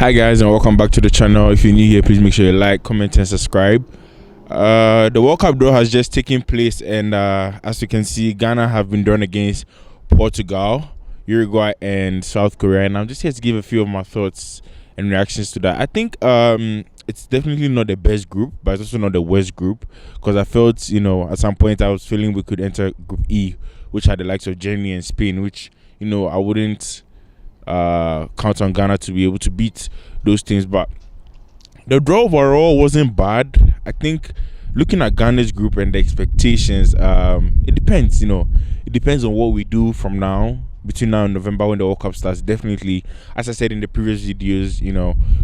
Hi guys, and welcome back to the channel. If you're new here, please make sure you like, comment and subscribe. The World Cup Draw has just taken place, and as you can see, Ghana have been drawn against Portugal, Uruguay and South Korea, and I'm just here to give a few of my thoughts and reactions to that. I think it's definitely not the best group, but it's also not the worst group, because I felt, at some point I was feeling we could enter Group E, which had the likes of Germany and Spain, which I wouldn't count on Ghana to be able to beat those teams. But the draw overall wasn't bad. I think looking at Ghana's group and the expectations, it depends. It depends on what we do from now, between now and November when the World Cup starts. Definitely, as I said in the previous videos,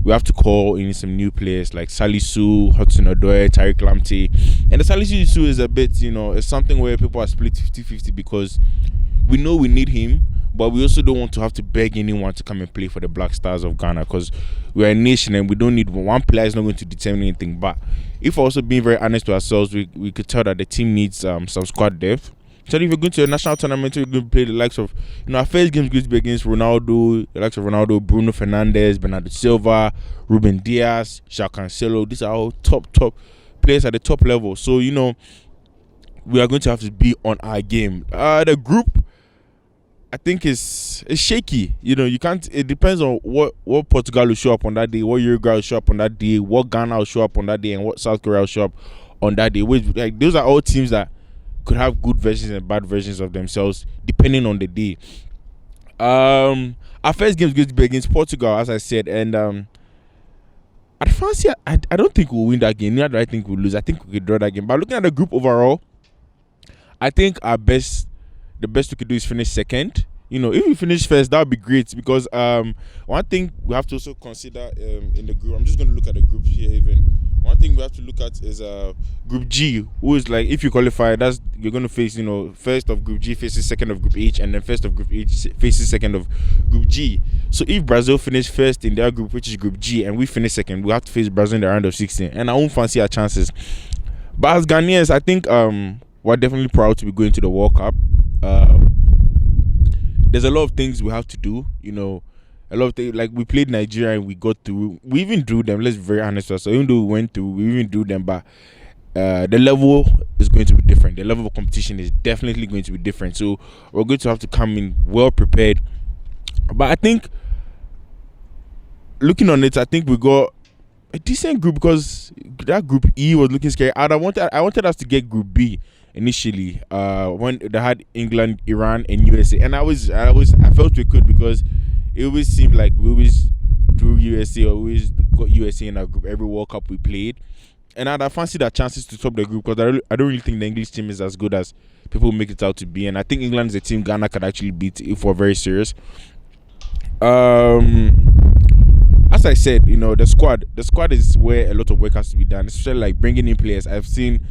we have to call in some new players like Salisu, Hudson Odoi, Tariq Lamptey. And the Salisu is a bit, it's something where people are split 50-50, because we know we need him, but we also don't want to have to beg anyone to come and play for the Blackstars of Ghana, because we're a nation and we don't need one player. Is not going to determine anything. But if we're also being very honest to ourselves, we could tell that the team needs some squad depth. So if you're going to a national tournament, you're going to play the likes of, our first game is going to be against Ronaldo, the likes of Ronaldo, Bruno Fernandes, Bernardo Silva, Ruben Diaz, João Cancelo. These are all top players at the top level. So, we are going to have to be on our game. The group, I think it's shaky. You can't. It depends on what Portugal will show up on that day, what Uruguay will show up on that day, what Ghana will show up on that day, and what South Korea will show up on that day. Which, those are all teams that could have good versions and bad versions of themselves depending on the day. Our first game is going to be against Portugal, as I said, and I don't think we'll win that game. Neither do I think we'll lose. I think we could draw that game. But looking at the group overall, I think the best we could do is finish second. If we finish first, that would be great, because one thing we have to also consider in the group, I'm just going to look at the group here even. One thing we have to look at is Group G, who is like, if you qualify, you're going to face, first of Group G faces second of Group H, and then first of Group H faces second of Group G. So if Brazil finish first in their group, which is Group G, and we finish second, we have to face Brazil in the round of 16, and I won't fancy our chances. But as Ghanaians, I think we're definitely proud to be going to the World Cup. There's a lot of things we have to do, a lot of things, like we played Nigeria and we got through. We even drew them, let's be very honest with ourselves. Even though we went through, we even drew them, but the level is going to be different. The level of competition is definitely going to be different. So we're going to have to come in well prepared. But I think, looking on it, I think we got a decent group, because that Group E was looking scary. I wanted us to get Group B initially, when they had England, Iran and USA, and I felt we could, because it always seemed like we always drew USA, or always got USA in our group every World Cup we played, and I fancied our chances to top the group, because I don't really think the English team is as good as people make it out to be, and I think England is a team Ghana could actually beat if we're very serious. As I said, the squad is where a lot of work has to be done, especially like bringing in players. I've seen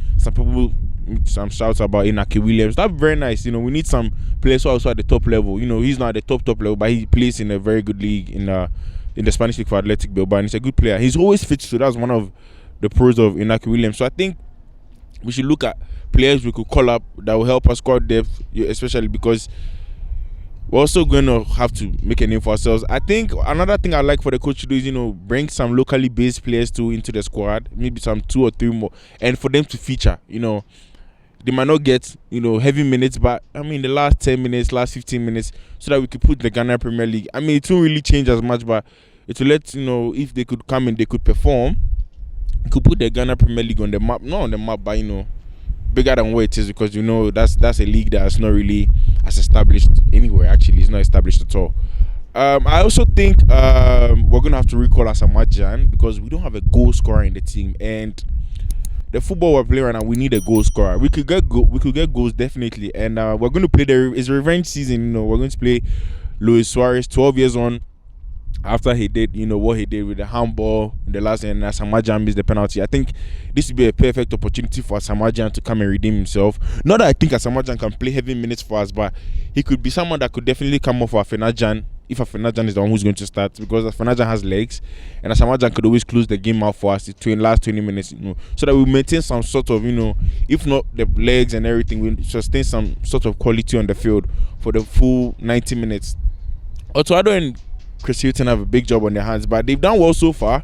some shouts about Inaki Williams. That's very nice. We need some players who are also at the top level. He's not at the top level, but he plays in a very good league in the Spanish league for Athletic Bilbao, and he's a good player. He's always fit, so that's one of the pros of Inaki Williams. So I think we should look at players we could call up that will help us squad depth, especially because we're also going to have to make a name for ourselves. I think another thing I'd like for the coach to do is, bring some locally based players into the squad, maybe some 2 or 3 more, and for them to feature. They might not get, heavy minutes, but the last 10 minutes, last 15 minutes, so that we could put the Ghana Premier League. It won't really change as much, but it will let, if they could come and they could perform, we could put the Ghana Premier League on the map, not on the map, but, bigger than what it is, because that's a league that's not really as established anywhere. Actually, it's not established at all. I also think we're gonna have to recall Asamoah Gyan, because we don't have a goal scorer in the team, and the football we're playing right now, we need a goal scorer. We could get goals definitely, and we're going to play it's revenge season. We're going to play Luis Suarez, 12 years on, after he did, what he did with the handball in the last, and Asamoah Gyan missed the penalty. I think this would be a perfect opportunity for Asamoah Gyan to come and redeem himself. Not that I think Asamoah Gyan can play heavy minutes for us, but he could be someone that could definitely come off for Afena Gyan, if Afena Gyan is the one who's going to start, because Afena Gyan has legs, and Asamoah Gyan could always close the game out for us in last 20 minutes, so that we maintain some sort of, if not the legs and everything, we sustain some sort of quality on the field for the full 90 minits. Also, Chris Hilton have a big job on their hands, but they've done well so far,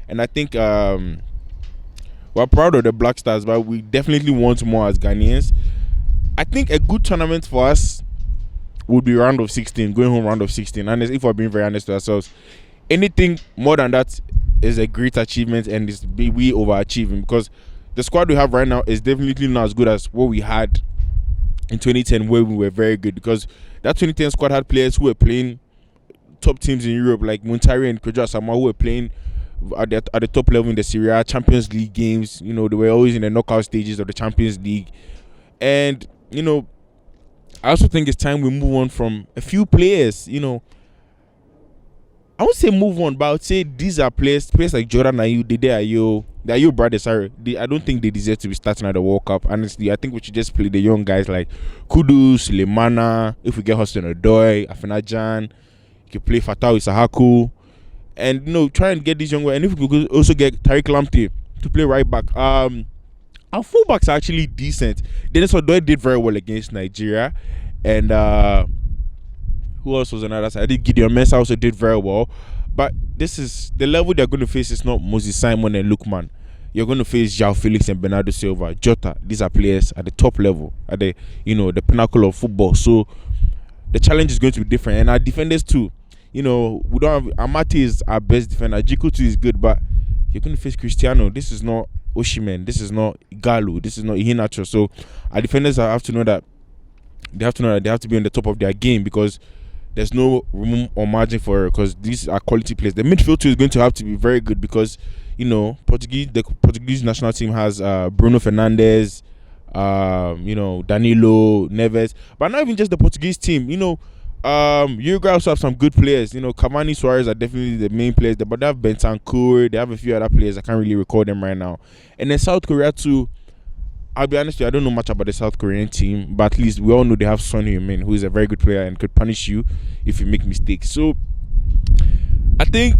and I think we're proud of the Blackstars, but we definitely want more as Ghanaians. I think a good tournament for us would be round of 16, going home round of 16. And if we're being very honest to ourselves, anything more than that is a great achievement, and we overachieving, because the squad we have right now is definitely not as good as what we had in 2010, where we were very good, because that 2010 squad had players who were playing top teams in Europe, like Muntari and Kojo Asamoah, who were playing at the top level in the Serie A, Champions League games. You know, they were always in the knockout stages of the Champions League. And, you know, I also think it's time we move on from a few players. You know, I won't say move on, but I would say these are players like Jordan Ayew, Dede Ayew, the Ayew brothers. Sorry, I don't think they deserve to be starting at the World Cup. Honestly, I think we should just play the young guys like Kudus, Lemana. If we get Hussein Odoi, Afenajan, you can play Fatau Isahaku, and try and get these young guys. And if we could also get Tariq Lamptey to play right back. Our fullbacks are actually decent. Dennis Odoi did very well against Nigeria, and who else was on the other side? I think Gideon Mensah also did very well. But this is the level they're going to face. Is not Moses Simon and Lookman. You're going to face João Felix and Bernardo Silva, Jota. These are players at the top level, at the the pinnacle of football. So the challenge is going to be different. And our defenders too. We don't have Amati is our best defender. Jiku too is good, but you're going to face Cristiano. This is not Osimhen. This is not Galu. This is not Iheanacho. So our defenders have to know that they have to be on the top of their game, because there's no room or margin for it, because these are quality players. The midfield too is going to have to be very good, because the Portuguese national team has Bruno Fernandes, Danilo, Neves, but not even just the Portuguese team. Uruguay also have some good players. Cavani, Suarez are definitely the main players there, but they have Bentancur, they have a few other players. I can't really recall them right now. And then South Korea too. I'll be honest with you, I don't know much about the South Korean team, but at least we all know they have Son Heung-min, who is a very good player and could punish you if you make mistakes. So I think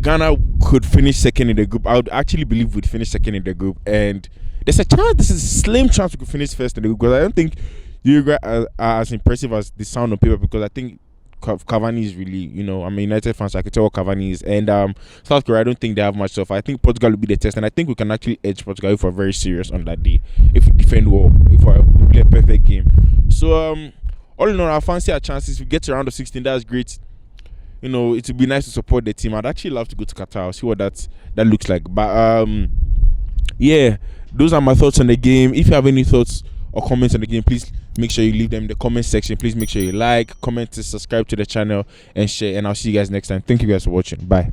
Ghana could finish second in the group. I would actually believe we'd finish second in the group, and there's a chance, this is a slim chance we could finish first in the group, because I don't think Uruguay are as impressive as they sound on paper, because I think Cavani is really, I'm a United fan, so I can tell what Cavani is. And South Korea, I don't think they have much stuff. I think Portugal will be the test, and I think we can actually edge Portugal if we're very serious on that day, if we defend well, if we play a perfect game. So all in all, I fancy our chances. If we get to round of 16, that's great. It would be nice to support the team. I'd actually love to go to Qatar, see what that looks like. But yeah, those are my thoughts on the game. If you have any thoughts or comments on the game, please make sure you leave them in the comment section. Please make sure you like, comment, subscribe to the channel, and share. And I'll see you guys next time. Thank you guys for watching. Bye.